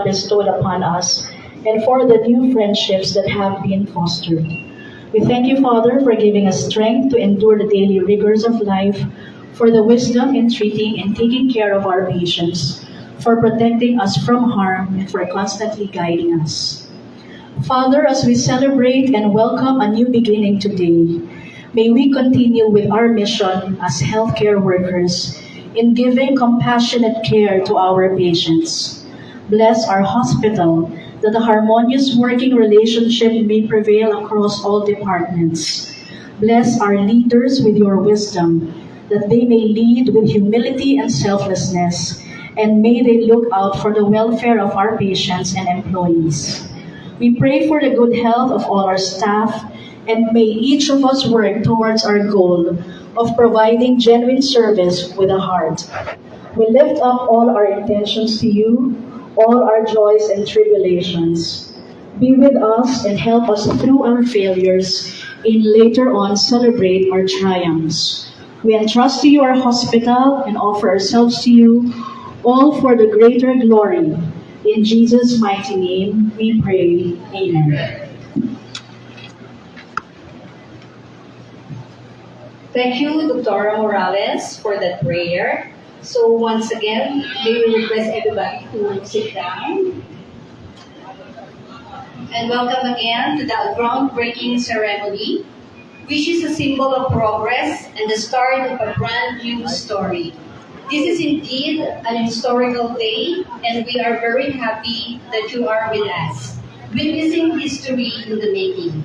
bestowed upon us and for the new friendships that have been fostered. We thank you, Father, for giving us strength to endure the daily rigors of life, for the wisdom in treating and taking care of our patients, for protecting us from harm, and for constantly guiding us. Father, as we celebrate and welcome a new beginning today, may we continue with our mission as healthcare workers in giving compassionate care to our patients. Bless our hospital, that a harmonious working relationship may prevail across all departments. Bless our leaders with your wisdom, that they may lead with humility and selflessness, and may they look out for the welfare of our patients and employees. We pray for the good health of all our staff, and may each of us work towards our goal of providing genuine service with a heart. We lift up all our intentions to you, all our joys and tribulations. Be with us and help us through our failures, and later on celebrate our triumphs. We entrust to you our hospital and offer ourselves to you, all for the greater glory. In Jesus' mighty name we pray. Amen. Thank you, Dr. Morales, for that prayer. So once again, may we request everybody to sit down. And welcome again to the groundbreaking ceremony, which is a symbol of progress and the start of a brand new story. This is indeed an historical day, and we are very happy that you are with us, witnessing history in the making.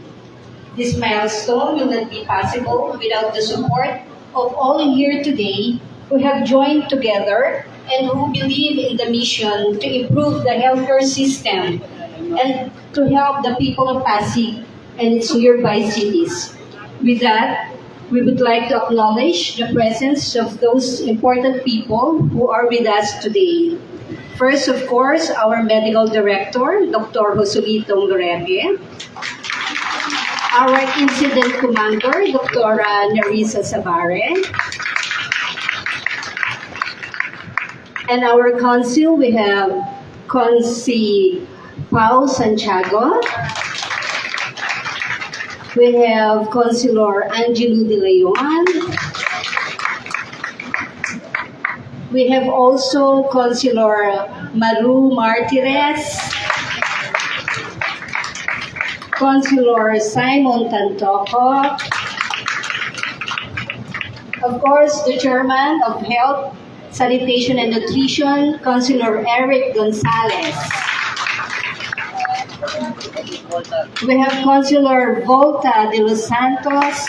This milestone will not be possible without the support of all here today who have joined together and who believe in the mission to improve the healthcare system and to help the people of Pasig and its nearby cities. With that, we would like to acknowledge the presence of those important people who are with us today. First, of course, our Medical Director, Dr. Joselito Lorete. Our Incident Commander, Dr. Nerissa Sabare. And our Council, we have Consi Pao Santiago. We have Councilor Angelo De Leon. We have also Councilor Maru Martires, Councilor Simon Tantoco, of course, the Chairman of Health, Sanitation and Nutrition, Councilor Eric Gonzalez. We have Councilor Volta de los Santos,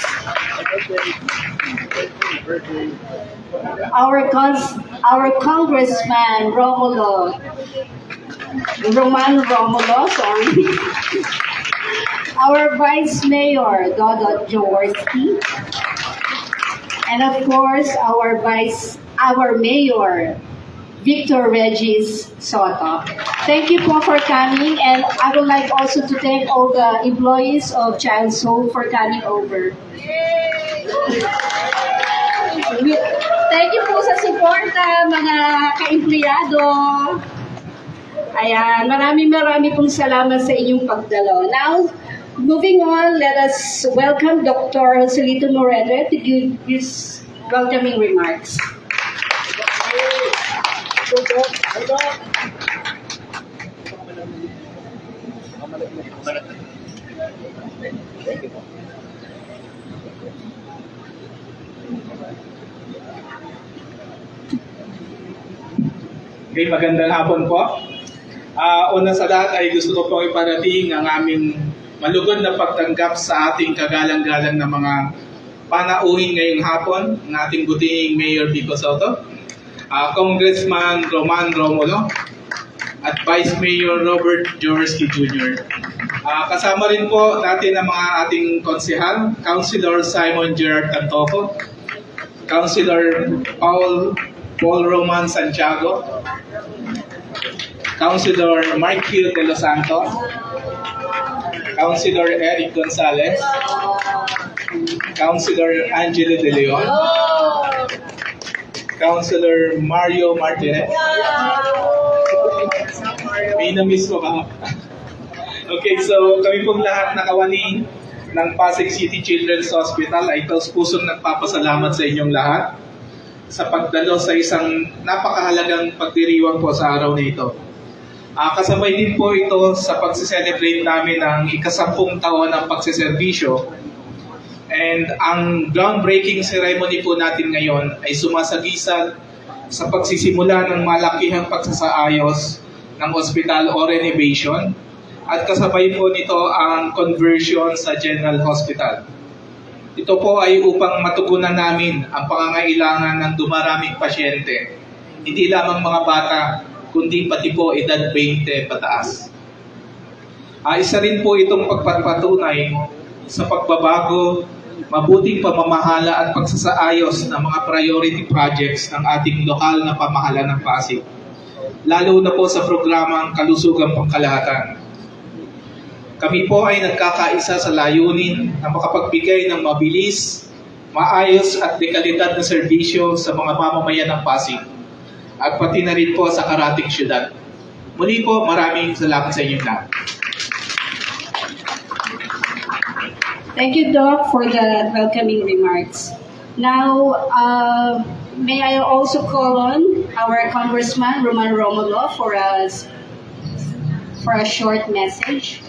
our Congressman Roman Romulo, our Vice Mayor Dodot Jaworski, and of course our Mayor Victor Regis Soto. Thank you po for coming, and I would like also to thank all the employees of Child Soul for coming over. Thank you po sa suporta, mga ka-empleyado. Ayan, marami pong salamat sa inyong pagdalo. Now, moving on, let us welcome Dr. Joselito Lorete to give his welcoming remarks. Okay, magandang hapon po. Una sa lahat ay gusto ko pong iparating ang aming malugod na pagtanggap sa ating kagalang-galang na mga panauhin ngayong hapon, ng ating buting Mayor Vico Soto, Congressman Roman Romulo, at Vice Mayor Robert Jaworski Jr. Kasama rin po natin ang mga ating konsehal, Councilor Simon Gerard Tantoco, Councilor Paul Roman Santiago, Councilor Marquil de los Santos, Councilor Eric Gonzalez, Councilor Angelo De Leon, Councilor Mario Martinez, May na-miss ko ba? Okay, so kami pong lahat nakawani ng Pasig City Children's Hospital ay taus-pusong nagpapasalamat sa inyong lahat sa pagdalo sa isang napakahalagang pagdiriwang po sa araw na ito. Kasabay din po ito sa pagse-celebrate namin ng ika-10 taon ng pagseserbisyo. And ang groundbreaking ceremony po natin ngayon ay sumasagisag sa pagsisimula ng malakihang pagsasaayos ng ospital o renovation. At kasabay po nito ang conversion sa General Hospital. Ito po ay upang matugunan namin ang pangangailangan ng dumaraming pasyente, hindi lamang mga bata, kundi pati po edad 20 pataas. Isa rin po itong pagpapatunay sa pagbabago, mabuting pamamahala at pagsasaayos ng mga priority projects ng ating lokal na pamahalaan ng Pasig, lalo na po sa programang Kalusugang Pangkalahatan. Kami po ay nagkakaisa sa layunin na makapagbigay ng mabilis, maayos at dekalidad na serbisyo sa mga mamamayan ng Pasig at pati na rin po sa karating syudad. Muli po, maraming salamat sa inyong lahat. Thank you, Doc, for the welcoming remarks. Now, may I also call on our Congressman, Roman Romulo, for a short message.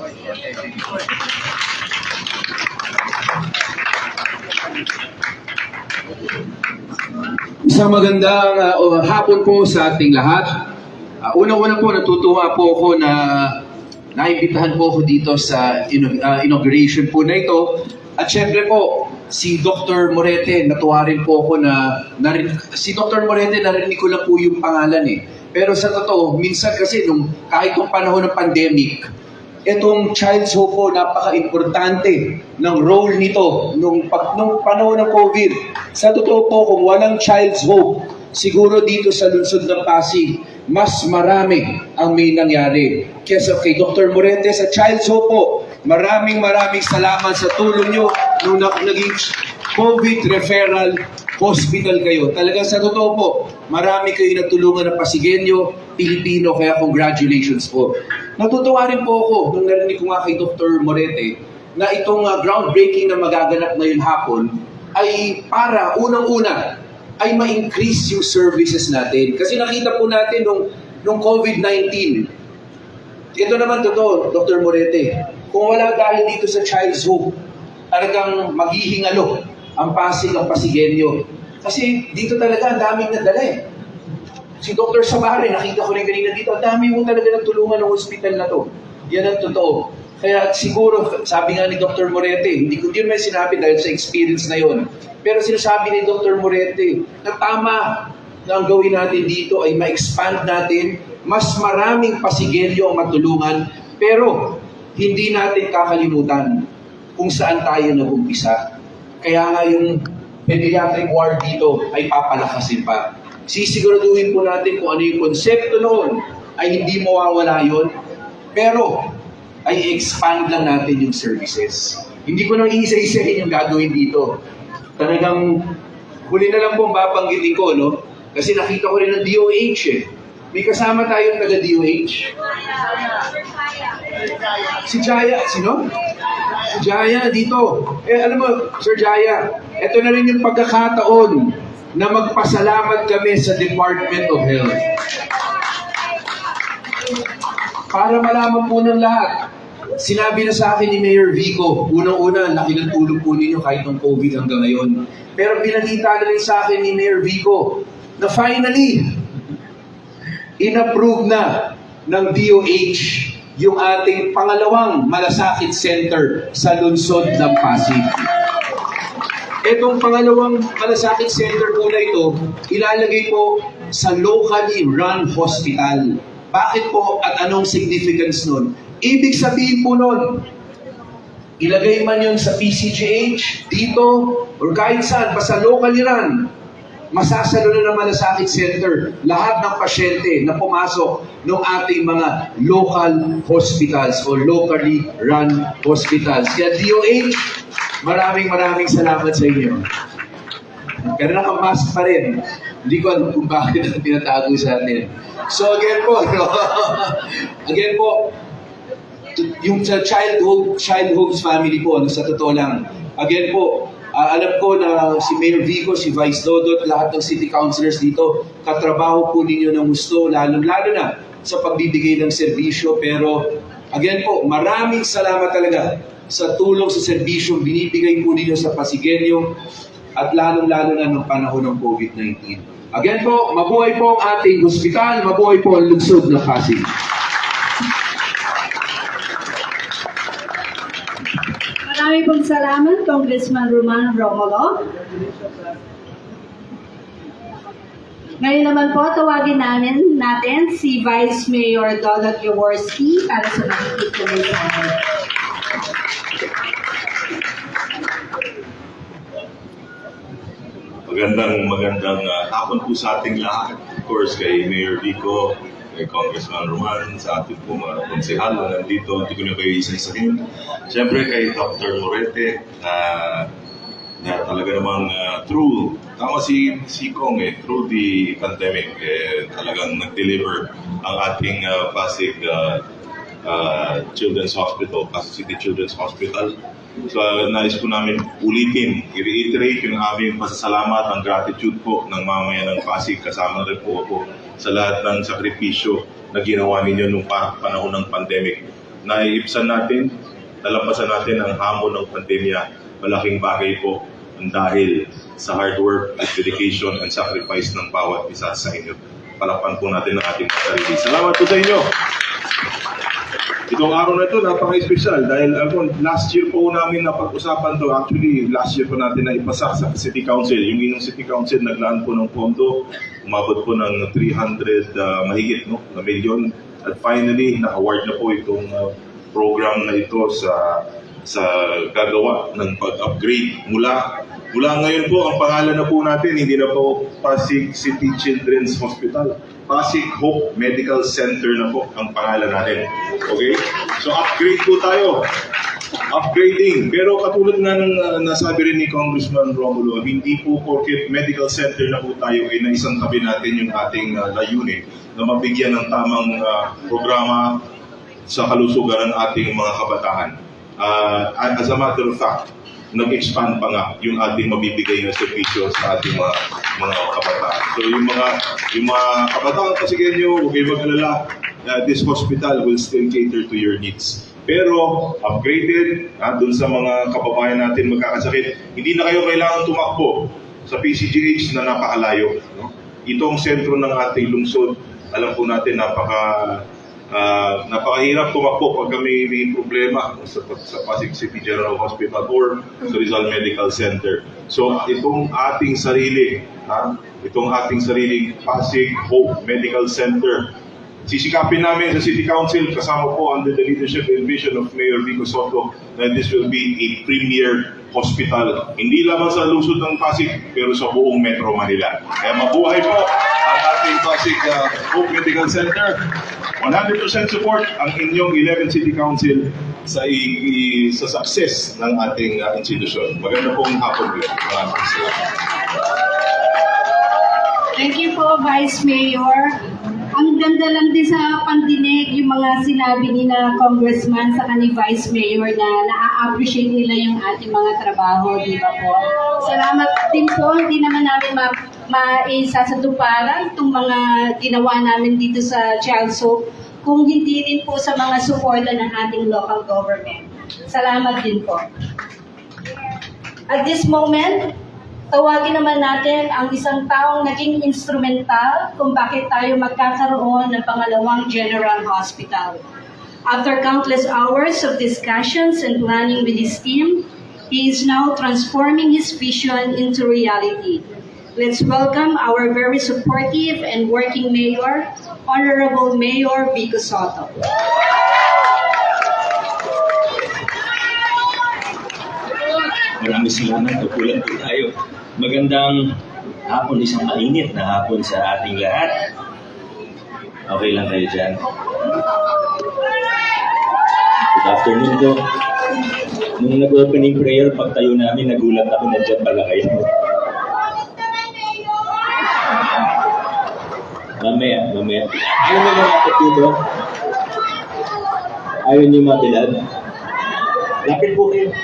Isang magandang hapon po sa ating lahat. Unang-una po, natutuwa po ako na naimbitahan po ako dito sa inauguration po na ito. At syempre po, si Dr. Morete, natuwa rin po ako na si Dr. Morete, narinig ko lang po yung pangalan eh. Pero sa totoo, minsan kasi kahit nung panahon ng pandemic, itong Child's Hope po, napaka-importante ng role nito nung panahon ng COVID. Sa totoo po, kung walang Child's Hope, siguro dito sa lungsod ng Pasig, mas marami ang may nangyari. Kaya kay Dr. Morente sa Child's Hope po, maraming salamat sa tulong nyo nung naging COVID referral hospital kayo. Talagang sa totoo po, marami kayo natulungan ng Pasigenyo, Pilipino, kaya congratulations po. Natutuwa rin po ako nung narinig ko nga kay Dr. Morete na itong groundbreaking na magaganap ngayon hapon ay para unang-una ay ma-increase yung services natin. Kasi nakita po natin nung COVID-19, ito naman totoo, Dr. Morete, kung wala dahil dito sa Child's Hope, talagang maghihingalo ang Pasig, ang Pasigenyo. Kasi dito talaga ang daming nadala eh. Si Dr. Sabare, nakita ko rin kanina dito, ang dami mo talaga natulungan ng hospital na to. Yan ang totoo. Kaya siguro, sabi nga ni Dr. Morete, hindi ko din may sinabi dahil sa experience na yon. Pero sinasabi ni Dr. Morete na tama na ang gawin natin dito ay ma-expand natin, mas maraming Pasigenyo ang matulungan, pero hindi natin kakalimutan kung saan tayo nag-umpisa. Kaya nga yung pediatric ward dito ay papalakasin pa. Sisiguraduhin po natin kung ano yung konsepto noon ay hindi mawawala yun, pero ay expand lang natin yung services. Hindi ko nang iisa-isahin yung gagawin dito. Talagang huli na lang po ang babanggitin ko, no? Kasi nakita ko rin ng DOH eh. May kasama tayong taga-DOH. Si Jaya, sino? Si Jaya dito. Alam mo, Sir Jaya, ito na rin yung pagkakataon na magpasalamat kami sa Department of Health. Para malaman po ng lahat, sinabi na sa akin ni Mayor Vico, unang-una, laki ng tulong po ninyo kahit ng COVID hanggang ngayon. Pero binalita na rin sa akin ni Mayor Vico na finally, in-approve na ng DOH yung ating pangalawang malasakit center sa lungsod ng Pasig. Itong pangalawang malasakit center po na ito, ilalagay po sa locally run hospital. Bakit po at anong significance nun? Ibig sabihin po nun, ilagay man yun sa PCGH, dito, or kahit saan, basta locally run, masasalo na ng malasakit center lahat ng pasyente na pumasok ng ating mga local hospitals o locally run hospitals. Kaya DOH, maraming salamat sa inyo. Pero naka-mask pa rin. Hindi ko alam kung bakit ang tinatago sa atin. So again po, no? Again po, yung sa childhood family po, ano, sa totoo lang, again po, alam ko na si Mayor Vico, si Vice Dodot, lahat ng city councilors dito, katrabaho po ninyo ng gusto, lalo na sa pagbibigay ng serbisyo. Pero again po, maraming salamat talaga sa tulong sa serbisyong binibigay po ninyo sa Pasigueño at lalong-lalo na ng panahon ng COVID-19. Again po, mabuhay po ang ating hospital, mabuhay po ang lungsod ng Pasig. Marami pong salamat, Congressman Roman Romulo. Ngayon naman po, tawagin natin si Vice Mayor Dodot Jaworski para sa makikituloy sa atin. Magandang hapon po sa ating lahat. Of course, kay Mayor Vico, kay Congressman Roman, sa ating po mga konsehal na nandito. Hindi ko na kayo isa-isahin. Siyempre kay Dr. Morete, na talaga namang through, tama si Kong through the pandemic, talagang nag-deliver ang ating Pasig Children's Hospital, Pasig City Children's Hospital. So, nais po namin ulitin, i-reiterate yung aming pasasalamat, ang gratitude po ng mamamayan ng Pasig, kasama rin po ako sa lahat ng sakripisyo na ginawa ninyo nung panahon ng pandemic. Naiibsan natin, nalampasan natin ang hamon ng pandemya. Malaking bagay po dahil sa hard work at dedication and sacrifice ng bawat isa sa inyo. Palakpan po natin ang ating sarili. Salamat po sa inyo! Itong araw na ito, napaka-espesyal dahil last year po namin napag-usapan to. Actually, last year po natin na ipasa sa City Council. Yung inyong City Council naglaan po ng pondo, umabot po ng 300 mahigit na milyon. At finally, na-award na po itong program na ito sa gagawa ng pag-upgrade. Mula ngayon po, ang pangalan na po natin, hindi na po Pasig City Children's Hospital. Pasig Hope Medical Center na po ang pangalan natin. Okay? So upgrade po tayo. Upgrading. Pero katulad na ng nasabi rin ni Congressman Romulo, hindi po porket medical center na po tayo ay naisang tabi natin yung ating layunin na mabigyan ng tamang programa sa kalusugan ng ating mga kabataan. As a matter of fact, nag-expand pa nga yung ating mabibigay na servisyo sa ating mga kabataan. So yung mga kabataan Pasigueño, huwag kayo mag-alala, this hospital will still cater to your needs. Pero upgraded, dun sa mga kababayan natin magkakasakit, hindi na kayo kailangan tumakbo sa PCGH na napakalayo. No? Itong sentro ng ating lungsod, alam po natin napakahirap tumakbo pag may problema sa Pasig City General Hospital or sa Rizal Medical Center. So itong ating sariling Pasig Hope Medical Center, sisikapin namin sa City Council kasama po under the leadership and vision of Mayor Vico Soto that this will be a premier hospital, hindi lamang sa lungsod ng Pasig pero sa buong Metro Manila. Kaya mabuhay po ang ating Pasig Hope Medical Center. 100% support ang inyong 11 City Council sa success ng ating institusyon. Maganda pong hapon din. Maraming salamat. Thank you po, Vice Mayor. Ang ganda lang din sa pandinig yung mga sinabi ni na Congressman sa ni Vice Mayor na na-appreciate nila yung ating mga trabaho, di ba po? Salamat din po, hindi naman namin maisasatuparan itong mga ginawa namin dito sa Child Soap kung hindi rin po sa mga suporta ng ating local government. Salamat din po. At this moment, tawagin naman natin ang isang taong naging instrumental kung bakit tayo magkakaroon ng pangalawang General Hospital. After countless hours of discussions and planning with his team, he is now transforming his vision into reality. Let's welcome our very supportive and working Mayor, Honorable Mayor Vico Soto. Maraming salamat. Tukulan po tayo. Magandang hapon, isang mainit na hapon sa ating lahat. Okay lang kayo dyan. Good afternoon po. Nung nag-opening prayer, pagtayo namin, nagulat ako na dyan pala kayo. Mamaya. Ano may malapit dito? Ayaw niyo mabilad? Lapit po kayo.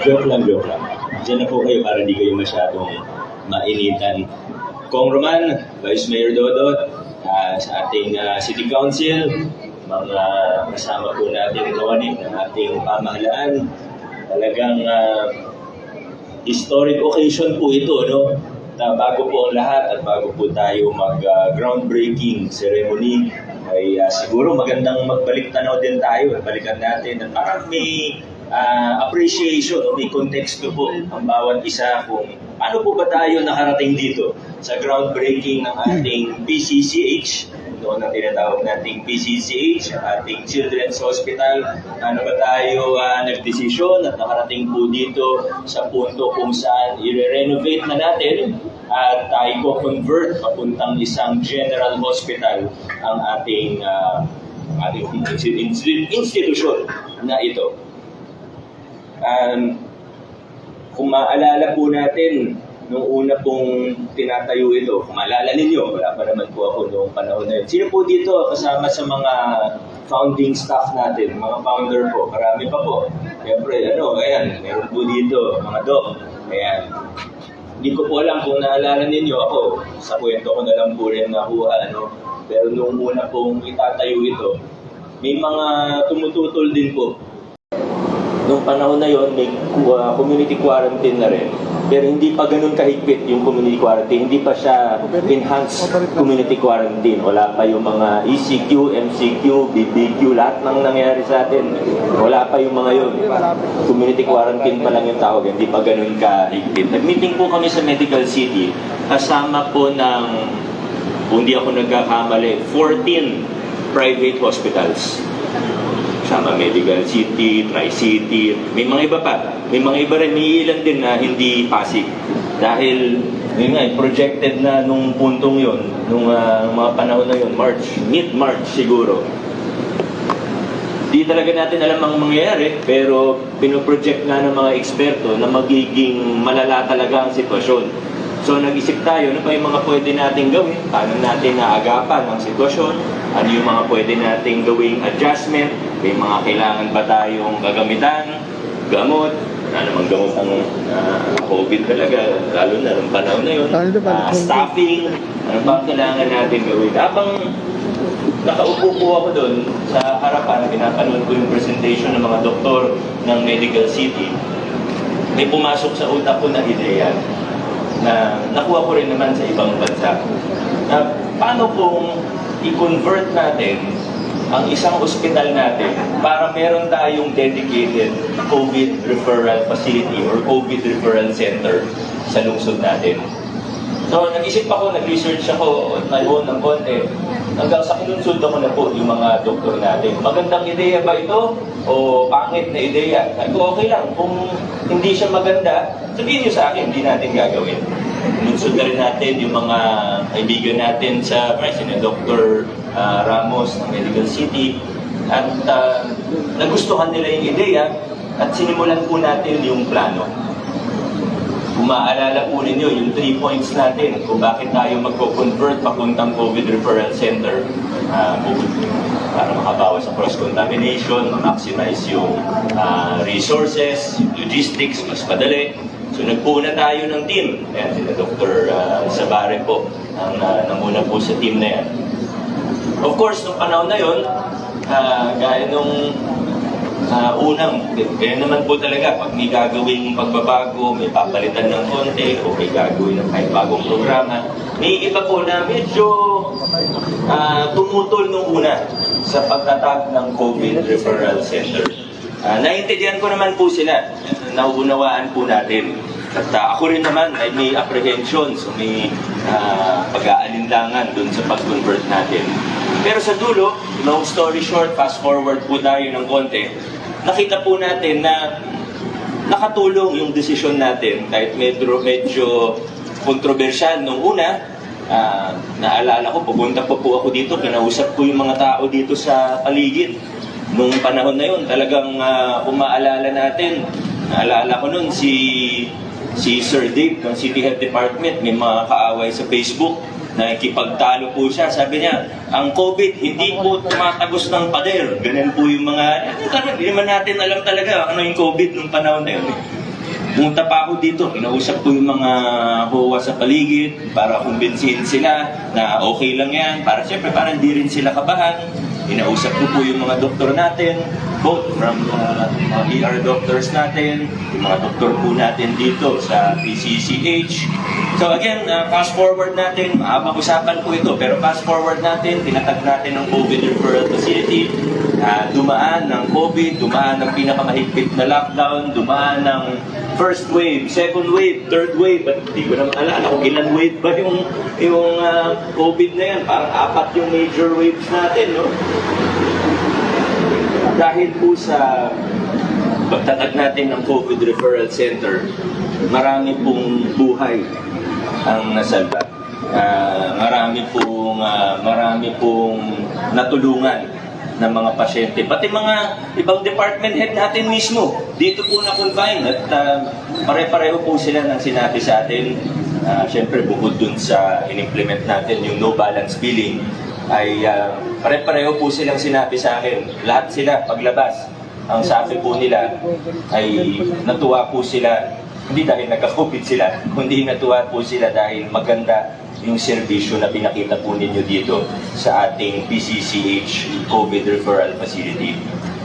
Joke lang. Diyan na po kayo para di kayo masyadong mainitan. Kong Roman, Vice Mayor Dodot, sa ating City Council, mga kasama po natin kawanin ng ating pamahalaan. Talagang historic occasion po ito, no? Na bago po ang lahat at bago po tayo mag-groundbreaking ceremony, ay siguro magandang magbalik tanaw din tayo at balikan natin at parang may appreciation o may konteksto po ang bawat isa kung ano po ba tayo nakarating dito sa groundbreaking ng ating PCCH, noon na tinatawag nating PCCH, ang ating Children's Hospital. Ano ba tayo nagdesisyon at nakarating po dito sa punto kung saan i-renovate na natin at tayo convert papuntang isang general hospital ang ating institusyon na ito. Kung maalala po natin, nung una pong tinatayo ito, kung maalala ninyo, wala pa naman po ako noong panahon na yun. Sino po dito kasama sa mga founding staff natin, mga founder po? Marami pa po. Siyempre, ayan, meron po dito, mga doc. Ayan. Hindi ko po alam kung naalala ninyo ako. Sa kwento ko na lang po rin nakuha, Pero nung una pong itatayo ito, may mga tumututol din po. Noong panahon na yon, may community quarantine na rin. Pero hindi pa ganun kahigpit yung community quarantine. Hindi pa siya enhanced community quarantine. Wala pa yung mga ECQ, MCQ, BBQ, lahat ng nangyari sa atin. Wala pa yung mga yun. Community quarantine pa lang yung tawag. Hindi pa ganun kahigpit. Nag-meeting po kami sa Medical City. Kasama po ng, kung hindi ako nagkakamali, 14 private hospitals. Sama Medical City, Tri-City, may mga iba pa. May mga iba rin, may ilan din na hindi Pasig. Dahil, yun nga, projected na nung puntong yun, nung mga panahon na yun, mid-March siguro. Di talaga natin alam ang mangyayari, pero pinoproject nga ng mga eksperto na magiging malala talaga ang sitwasyon. So nag-isip tayo, ano pa yung mga pwede natin gawin? Paano natin naagapan ang sitwasyon? Ano yung mga pwede natin gawing adjustment? May mga kailangan ba tayong gagamitan? Gamot? Ano namang gamot ang COVID talaga, lalo na ng panahon na yun. Staffing? Ano ba kailangan natin gawin? Habang nakaupo po ako doon sa harapan, pinapanood ko yung presentation ng mga doktor ng Medical City, may pumasok sa utak ko na ideya na nakuha ko rin naman sa ibang bansa. Na paano kung i-convert natin ang isang ospital natin para meron tayong dedicated COVID referral facility or COVID referral center sa lungsod natin. So, nag-isip ako, nag-research ako on my own ng konti. Hanggang sa kinonsulta ko na po yung mga doktor natin. Magandang ideya ba ito? O pangit na ideya? Sabi ko, okay lang. Kung hindi siya maganda, sabihin niyo sa akin, hindi natin gagawin. Kinonsulta rin natin yung mga kaibigan natin sa President Dr. Ramos ng Medical City. At nagustuhan nila yung ideya at sinimulan po natin yung plano. Kung maaalala po ninyo, yung 3 points natin kung bakit tayo magko-convert papuntang COVID Referral Center para makabawas sa cross-contamination, ma-maximize yung resources, yung logistics, mas madali. So nagpuna tayo ng team. Ayan, sila Dr. Sabare po, ang namuna po sa team na yan. Of course, nung panahon na yun, gaya nung kaya naman po talaga, pag may gagawing pagbabago, may papalitan ng konti, o may gagawin ng kahit bagong programa, may iba po na medyo tumutol nung una sa pagtatag ng COVID Referral Center. Naintindihan ko naman po sila, nauunawaan po natin. At ako rin naman ay may apprehension, so may pag-aalinlangan dun sa pag-convert natin. Pero sa dulo, long story short, fast forward po tayo ng konti, nakita po natin na nakatulong yung desisyon natin kahit medyo kontrobersyal nung una. Naalala ko, pupunta po ako dito, kinausap ko yung mga tao dito sa paligid. Nung panahon na yun, talagang kung maalala natin, naalala ko nun si Sir Dave ng City Health Department, may mga kaaway sa Facebook nakikipagtalo po siya. Sabi niya, ang COVID hindi po tumatagos ng pader. Ganun po yung mga, hindi naman natin alam talaga ano yung COVID nung panahon na yun. Pumunta pa ako dito, kinausap ko yung mga HOA sa paligid para kumbinsihin sila na okay lang yan. Para siyempre, para hindi rin sila kabahan. Inausap ko po yung mga doktor natin, both from ER doctors natin, yung mga doktor po natin dito sa PCCH. So again, fast forward natin, usapan po ito, pero fast forward natin, tinatag natin ng COVID referral facility, dumaan ng COVID, dumaan ng pinakamahigpit na lockdown, dumaan ng first wave, second wave, third wave, but hindi ko naman alala kung ilan wave ba yung COVID na yan. Parang 4 yung major waves natin, no? Dahil po sa pagtatag natin ng COVID Referral Center, marami pong buhay ang nasalba. Marami pong natulungan ng mga pasyente. Pati mga ibang department head natin mismo, dito po na-confine at pare-pareho po sila ng sinabi sa atin. Siyempre, bukod dun sa in-implement natin yung no balance billing, ay pare-pareho po silang sinabi sa akin. Lahat sila, paglabas, ang sabi po nila ay natuwa po sila, hindi dahil nagka-COVID sila, kundi natuwa po sila dahil maganda yung serbisyo na pinakita po ninyo dito sa ating PCCH COVID Referral Facility.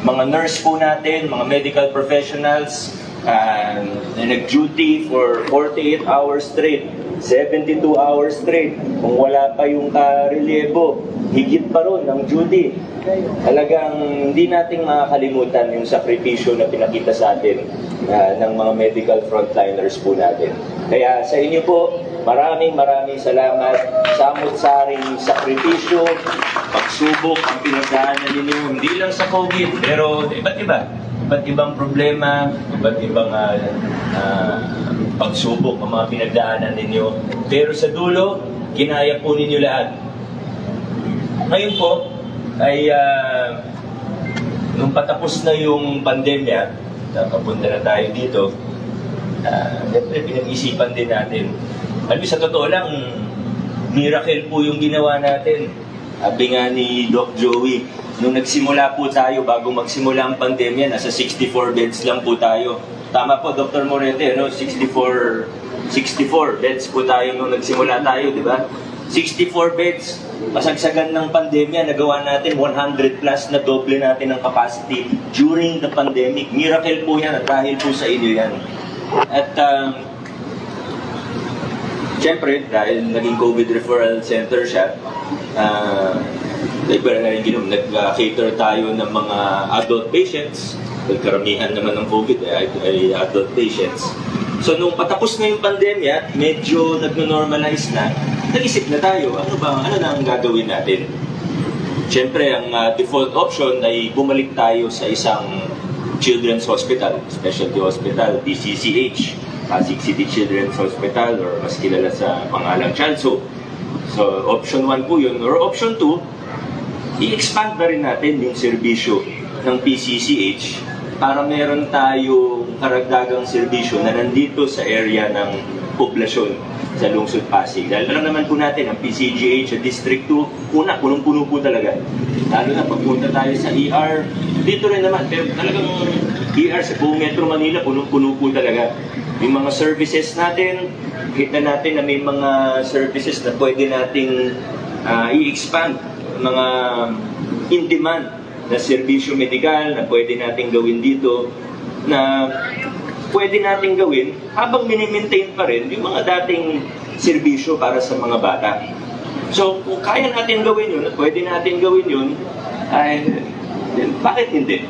Mga nurse po natin, mga medical professionals, nag-duty for 48 hours straight, 72 hours straight. Kung wala pa yung karelyebo, higit pa ron ang duty. Talagang hindi nating makakalimutan yung sakripisyo na pinakita sa atin ng mga medical frontliners po natin. Kaya sa inyo po, maraming salamat. Samot-saring sakripisyo, pagsubok ang pinagdaanan ninyo, hindi lang sa COVID, pero iba't ibang problema, iba't ibang pagsubok ang mga pinagdaanan ninyo. Pero sa dulo, kinaya po ninyo lahat. Ngayon po, ay nung patapos na yung pandemya, papunta na tayo dito, pinag-isipan din natin. Sa totoo lang, miracle po yung ginawa natin. Sabi nga ni Doc Joey, nung nagsimula po tayo, bago magsimula ang pandemya, nasa 64 beds lang po tayo. Tama po, Dr. Morete, 64 beds po tayo nung nagsimula tayo, di ba? 64 beds, masagsagan ng pandemya, nagawa natin 100 plus na doble natin ang capacity during the pandemic. Miracle po yan at dahil po sa inyo yan. At siyempre, dahil naging COVID Referral Center siya, nag-cater tayo ng mga adult patients. Karamihan naman ng COVID ay adult patients. So, nung patapos na yung pandemya, medyo nag-normalize na, nag-isip na tayo, ano na ang gagawin natin? Siyempre, ang default option ay bumalik tayo sa isang children's hospital, specialty hospital, PCCH, Pasig City Children's Hospital, or mas kilala sa pangalang CHALSO. So, option 1 po yun. Or option 2, i-expand na rin natin yung serbisyo ng PCCH para meron tayong karagdagang serbisyo na nandito sa area ng poblasyon sa Lungsod Pasig. Dahil alam naman po natin, ang PCGH sa District 2, punong-puno po talaga. Lalo na pagpunta tayo sa ER, dito rin naman, pero talagang ER sa buong Metro Manila, punong-puno po talaga. Yung mga services natin, kita natin na may mga services na pwede nating i-expand, mga in-demand na serbisyo medikal na pwede nating gawin dito, na pwede nating gawin habang mini-maintain pa rin yung mga dating serbisyo para sa mga bata. So, kung kaya natin gawin yun, at pwede natin gawin yun, ay bakit hindi?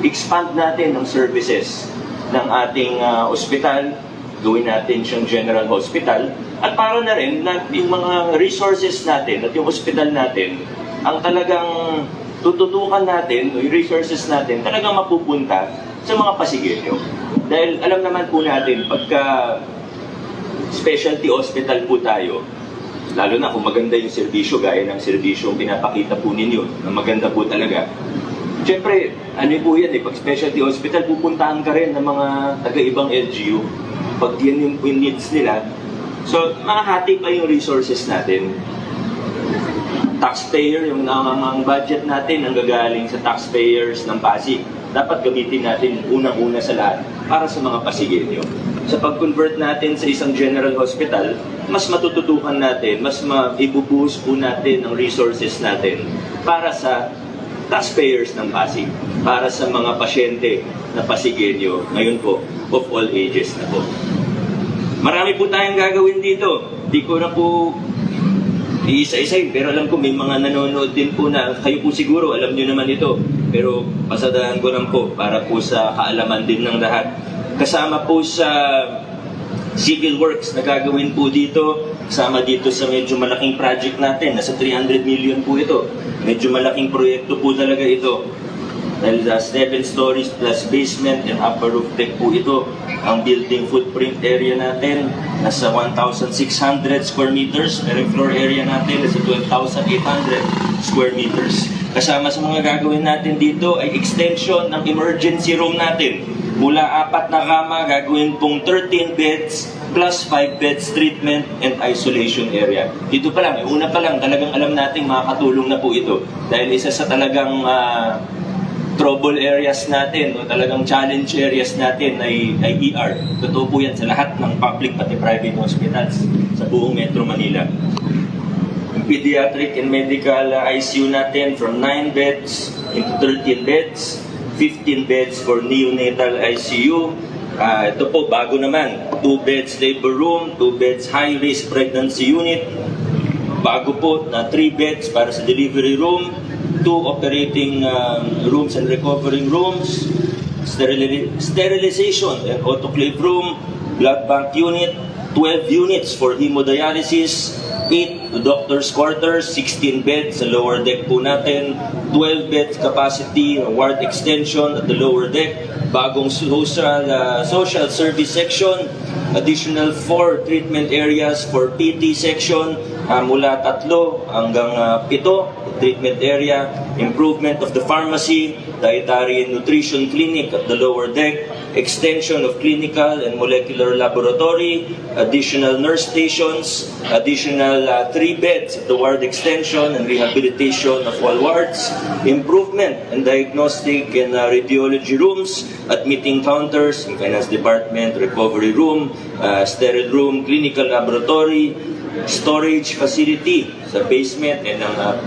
Expand natin ang services ng ating ospital, gawin natin siyang general hospital, at para na rin na yung mga resources natin at yung ospital natin, ang talagang tututukan natin, yung resources natin, talagang mapupunta sa mga Pasigueño. Dahil alam naman po natin, pagka specialty hospital po tayo, lalo na kung maganda yung serbisyo, gaya ng serbisyo pinapakita po ninyo, na maganda po talaga. Siyempre, ano po yan pag specialty hospital, pupuntahan ka rin ng mga taga-ibang LGU. Pag yan yung needs nila, so makahati pa yung resources natin. taxpayer, yung ang budget natin ang gagaling sa taxpayers ng Pasig. Dapat gamitin natin unang-una sa lahat para sa mga Pasigueño. Sa pag-convert natin sa isang general hospital, mas matututukan natin, mas ibubuhos po natin ang resources natin para sa taxpayers ng Pasig, para sa mga pasyente na Pasigueño, ngayon po, of all ages na po. Marami po tayong gagawin dito. Di ko na po iisa-isahin, pero alam ko may mga nanonood din po na kayo po siguro, alam nyo naman ito. Pero pasadahan ko lang po para po sa kaalaman din ng lahat. Kasama po sa civil works na gagawin po dito, kasama dito sa medyo malaking project natin, nasa 300 million po ito. Medyo malaking proyekto po talaga ito. Dahil 7 stories plus basement and upper roof deck po ito. Ang building footprint area natin, nasa 1,600 square meters. Pero floor area natin, nasa 12,800 square meters. Kasama sa mga gagawin natin dito ay extension ng emergency room natin. Mula 4 na kama, gagawin pong 13 beds plus 5 beds treatment and isolation area. Dito pa lang, una pa lang, talagang alam nating makakatulong na po ito. Dahil isa sa talagang trouble areas natin o talagang challenge areas natin ay ER. Totoo po yan sa lahat ng public pati private hospitals sa buong Metro Manila. Yung pediatric and medical ICU natin from 9 beds into 13 beds, 15 beds for neonatal ICU. Ito po, bago naman, 2 beds labor room, 2 beds high-risk pregnancy unit, bago po na 3 beds para sa delivery room, 2 operating rooms and recovering rooms, sterilization and autoclave room, blood bank unit, 12 units for hemodialysis, 8 doctor's quarters, 16 beds sa lower deck po natin, 12 beds capacity, ward extension at the lower deck, bagong social service section, additional 4 treatment areas for PT section, mula 3 hanggang 7 treatment area, improvement of the pharmacy, dietary and nutrition clinic at the lower deck, extension of clinical and molecular laboratory, additional nurse stations, additional 3 beds at the ward extension and rehabilitation of all wards, improvement in diagnostic and radiology rooms, admitting counters in finance department, recovery room, sterile room, clinical laboratory, storage facility sa basement, and ang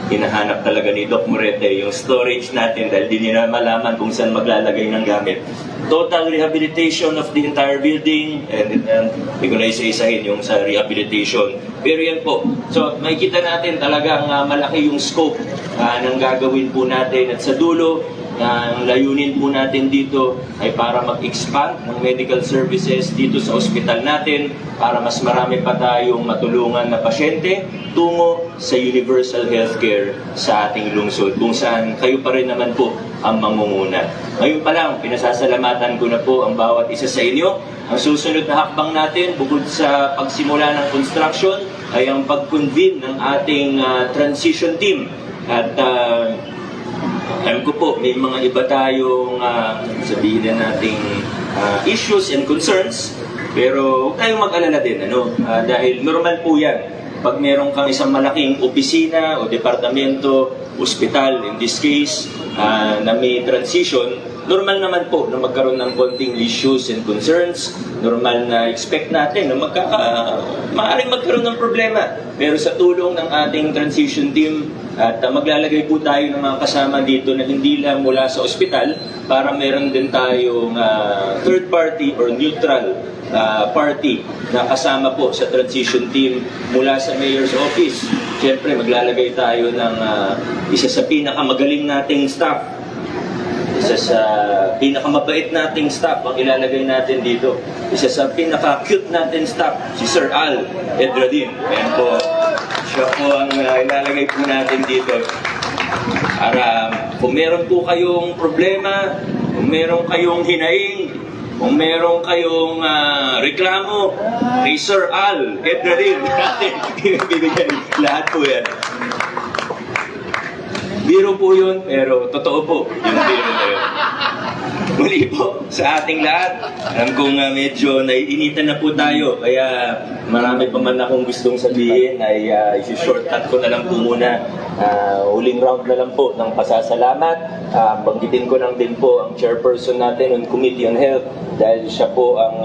hinahanap talaga ni Doc Morete, yung storage natin dahil di nila malaman kung saan maglalagay ng gamit. Total rehabilitation of the entire building, and hindi ko na isa-isahin yung sa rehabilitation. Pero yan po. So, makikita natin talagang malaki yung scope ng gagawin po natin. At sa dulo, ang layunin po natin dito ay para mag-expand ng medical services dito sa ospital natin para mas marami pa tayong matulungan na pasyente tungo sa universal healthcare sa ating lungsod kung saan kayo pa rin naman po ang mangunguna. Ngayon pa lang, pinasasalamatan ko na po ang bawat isa sa inyo. Ang susunod na hakbang natin bukod sa pagsimula ng construction ay ang pag-convene ng ating transition team. At alam ko po, may mga iba tayong sabihin na nating issues and concerns, pero huwag tayong mag-alala din, dahil normal po yan. Pag meron kang isang malaking opisina o departamento, ospital, in this case, na may transition, normal naman po na magkaroon ng konting issues and concerns. Normal na expect natin na maaaring magkaroon ng problema. Pero sa tulong ng ating transition team, at maglalagay po tayo ng mga kasama dito na hindi lang mula sa ospital para meron din tayong third party or neutral party na kasama po sa transition team mula sa mayor's office. Siyempre, maglalagay tayo ng isa sa pinakamagaling nating staff, isa sa pinakamabait nating staff ang ilalagay natin dito. Isa sa pinaka-cute natin staff, si Sir Al Edradin. Ayan po, siya po ang ilalagay po natin dito. Para kung meron po kayong problema, kung meron kayong hinaing, kung meron kayong reklamo, kay Sir Al Edradin, bibigyan lahat po yan. Biro po yun, pero totoo po yung biro na yun. Muli po sa ating lahat. Alam kong medyo naiinitan na po tayo. Kaya marami pa man akong gustong sabihin ay isi-shortcut ko na lang po muna. Huling round na lang po ng pasasalamat. Banggitin ko lang din po ang chairperson natin on Committee on Health dahil siya po ang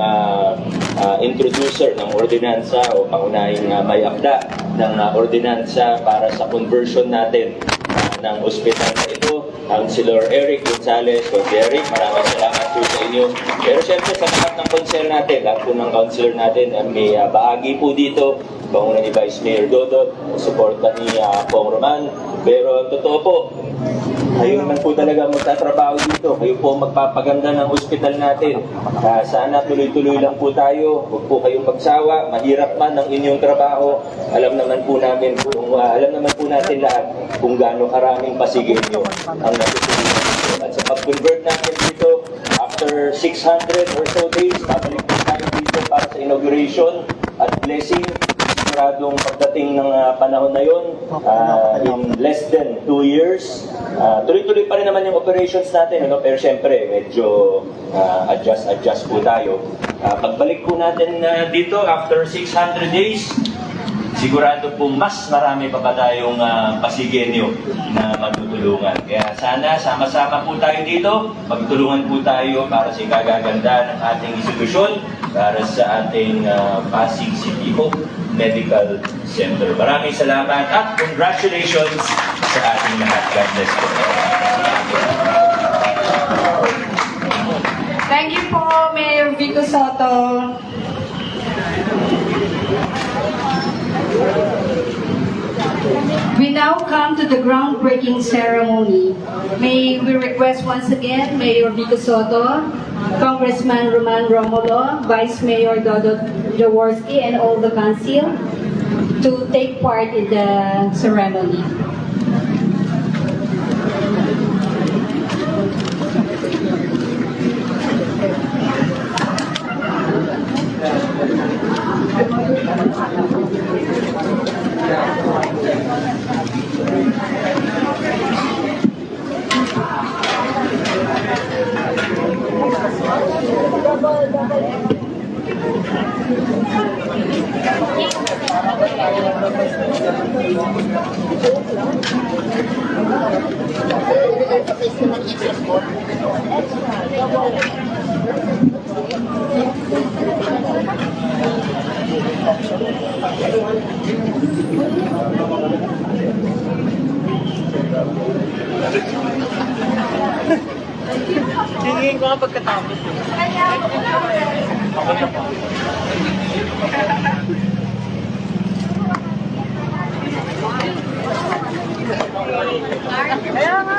introducer ng ordinansa o pangunahing may akda ng ordinansa para sa conversion natin ng ospital na ito. Councilor Eric Gonzalez, Eric, maraming salamat po sa inyo. Pero siyempre sa lahat ng councilor natin, lahat po ng councilor natin, may bahagi po dito, panguna ni Vice Mayor Dodot, suporta ni Pong Roman. Pero ang totoo po, kayo naman po talaga magtatrabaho dito. Kayo po magpapaganda ng ospital natin. Sana tuloy-tuloy lang po tayo. Huwag po kayong magsawa. Mahirap man ang inyong trabaho. Alam naman po natin lahat kung gaano karaming pasigilyo ang natutunan dito. At sa pag-convert natin dito, after 600 or so days, babalik po tayo dito para sa inauguration at blessing. Siguradong pagdating ng panahon na yun, in less than 2 years, tuloy-tuloy pa rin naman yung operations natin, ano? Pero syempre, medyo adjust po tayo. Pagbalik po natin dito, after 600 days, sigurado po mas marami pa tayong pasigenyo na magtutulungan. Kaya sana sama-sama po tayo dito, magtulungan po tayo para sa ikagaganda ng ating institusyon, para sa ating Pasig City Hope Medical Center. Maraming salamat at congratulations sa ating lahat. God bless po. Thank you po, Mayor Vico Soto. We now come to the groundbreaking ceremony. May we request once again Mayor Vico Soto, Congressman Roman Romulo, Vice Mayor Dodot Jaworski, and all the council to take part in the ceremony. Hingin ko nga pagkatapos. Ako na po. Kaya nga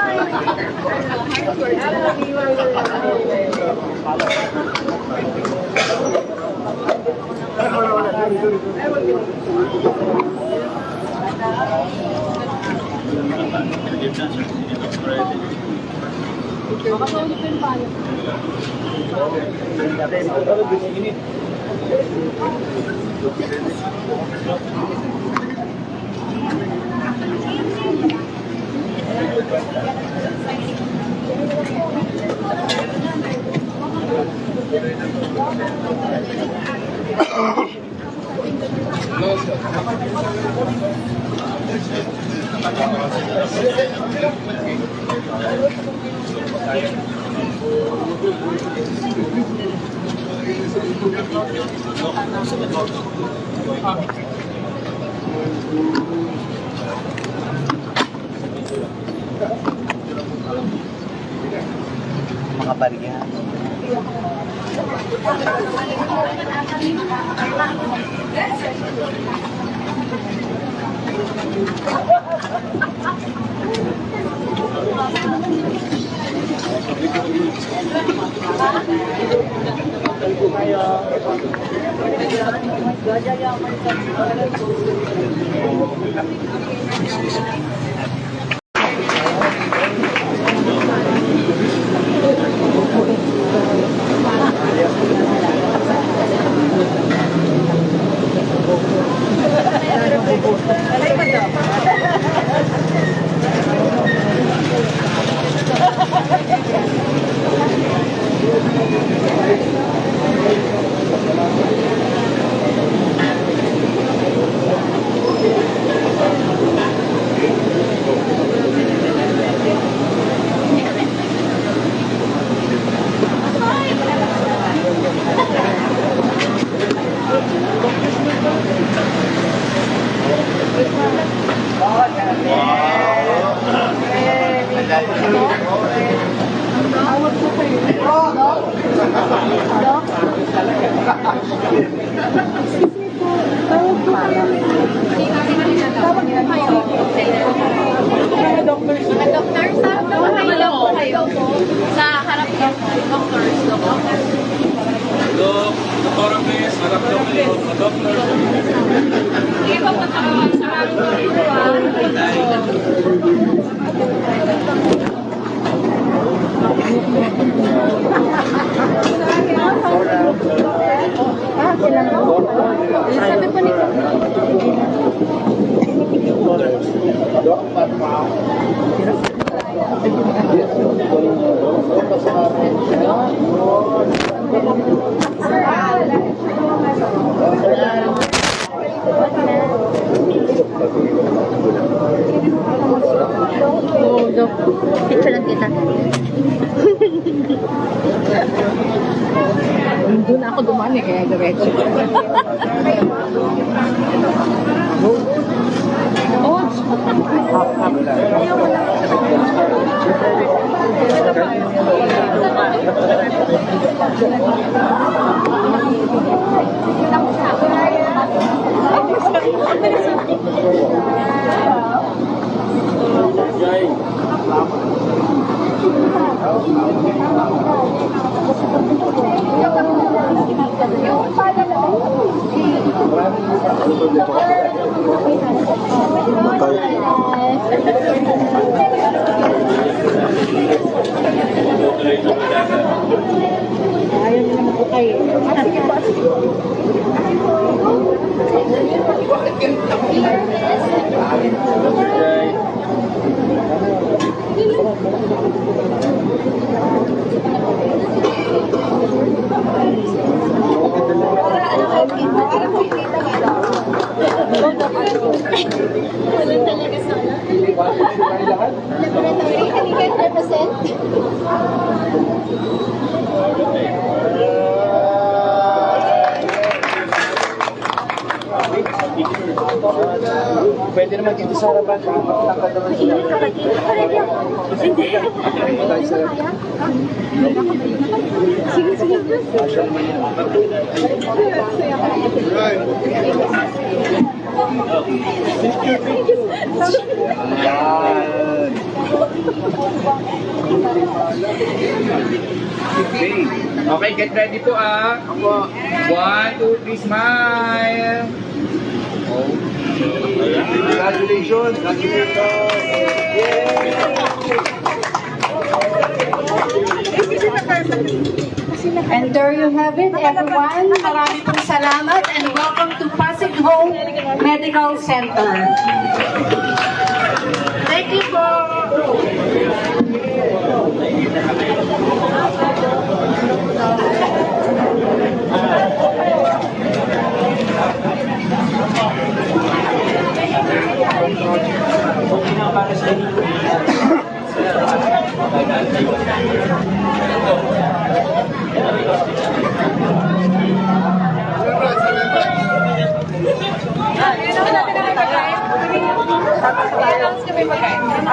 mga barya. Sa harap ng doctors, Sige po, patawag sa sabi po nito. Picture lang kita. Doon ako dumani kaya diretso. Ayaw nila magpukay. Laboratory, halika, represent. Pwede naman dito sa harapan. Makatangkad naman sila. Okay, get ready po ah. Ako. 1, 2, 3, smile. Congratulations! And there you have it, everyone. Marami pong salamat and welcome to Pasig Home Medical Center. Thank you po.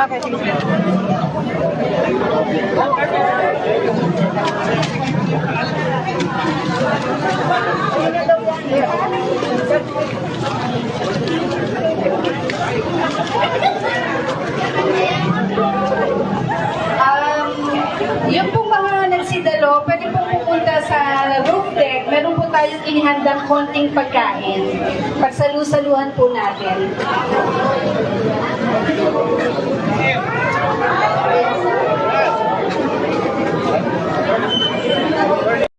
Okay, sige. Yung pong mga nagsidalo, pwede po pupunta sa roof deck. Meron po tayong inihandang konting pagkain. Pagsalu-saluhan po natin.